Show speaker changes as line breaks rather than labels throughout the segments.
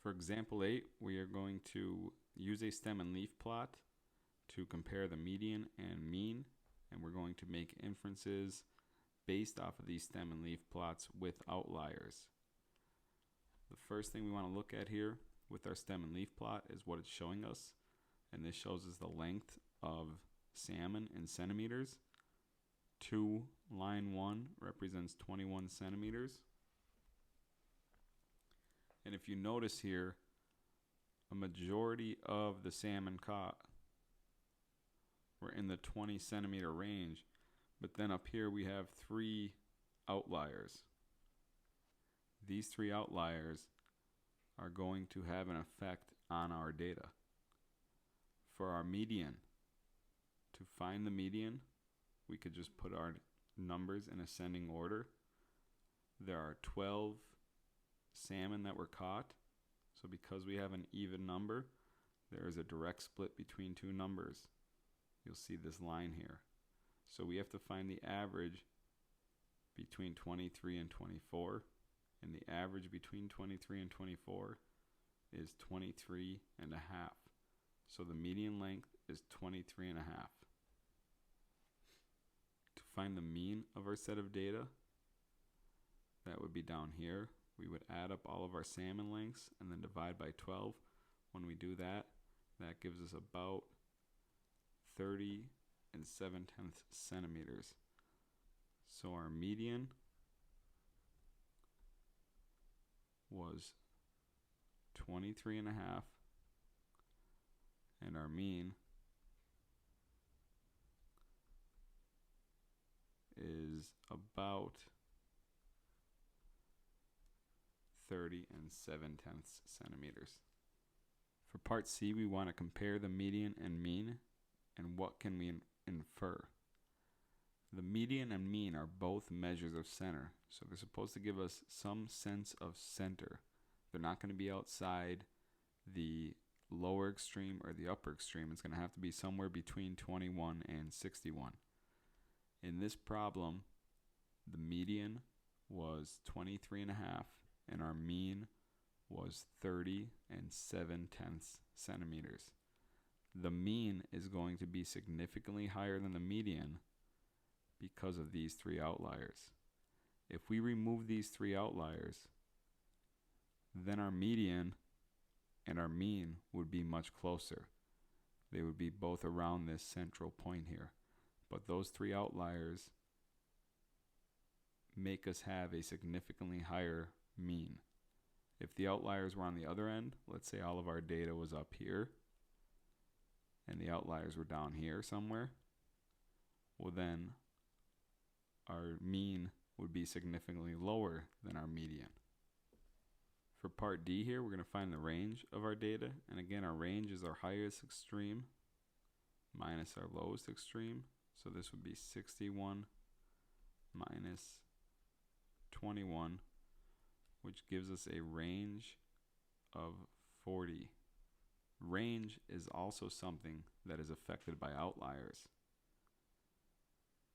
For example 8, we are going to use a stem and leaf plot to compare the median and mean, and we're going to make inferences based off of these stem and leaf plots with outliers. The first thing we want to look at here with our stem and leaf plot is what it's showing us, and this shows us the length of salmon in centimeters. Line 1 represents 21 centimeters. And if you notice here, a majority of the salmon caught were in the 20 centimeter range, but then up here we have 3 outliers. These 3 outliers are going to have an effect on our data. For our median, to find the median, we could just put our numbers in ascending order. There are 12 salmon that were caught, so because we have an even number, there is a direct split between 2 numbers. You'll see this line here. So we have to find the average between 23 and 24, and the average between 23 and 24 is 23 and a half. So the median length is 23 and a half. To find the mean of our set of data, that would be down here. We would add up all of our salmon lengths and then divide by 12. When we do that, that gives us about 30 and 7/10 centimeters. So our median was 23 and a half, and our mean is about 30 and 7/10 centimeters. For part C, we want to compare the median and mean, and what can we infer? The median and mean are both measures of center, so they're supposed to give us some sense of center. They're not going to be outside the lower extreme or the upper extreme. It's going to have to be somewhere between 21 and 61. In this problem, the median was 23 and a half, and our mean was 30 and 7/10 centimeters. The mean is going to be significantly higher than the median because of these 3 outliers. If we remove these 3 outliers, then our median and our mean would be much closer. They would be both around this central point here. But those 3 outliers make us have a significantly higher mean. If the outliers were on the other end, let's say all of our data was up here, and the outliers were down here somewhere, well then our mean would be significantly lower than our median. For part D here, we're going to find the range of our data, and again our range is our highest extreme minus our lowest extreme, so this would be 61 minus 21, which gives us a range of 40. Range is also something that is affected by outliers.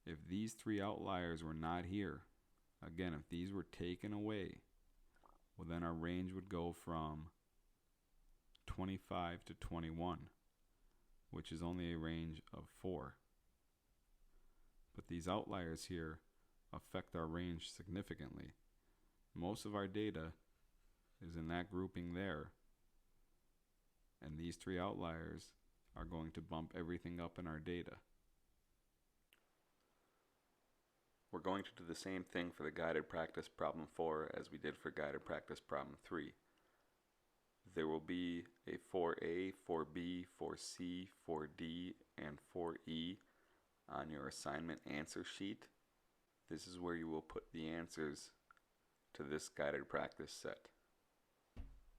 If these 3 outliers were not here, again, if these were taken away, well then our range would go from 25 to 21, which is only a range of 4. But these outliers here affect our range significantly. Most of our data is in that grouping there, and these 3 outliers are going to bump everything up in our data. We're going to do the same thing for the guided practice problem 4 as we did for guided practice problem 3. There will be a 4A, 4B, 4C, 4D, and 4E on your assignment answer sheet. This is where you will put the answers to this guided practice set.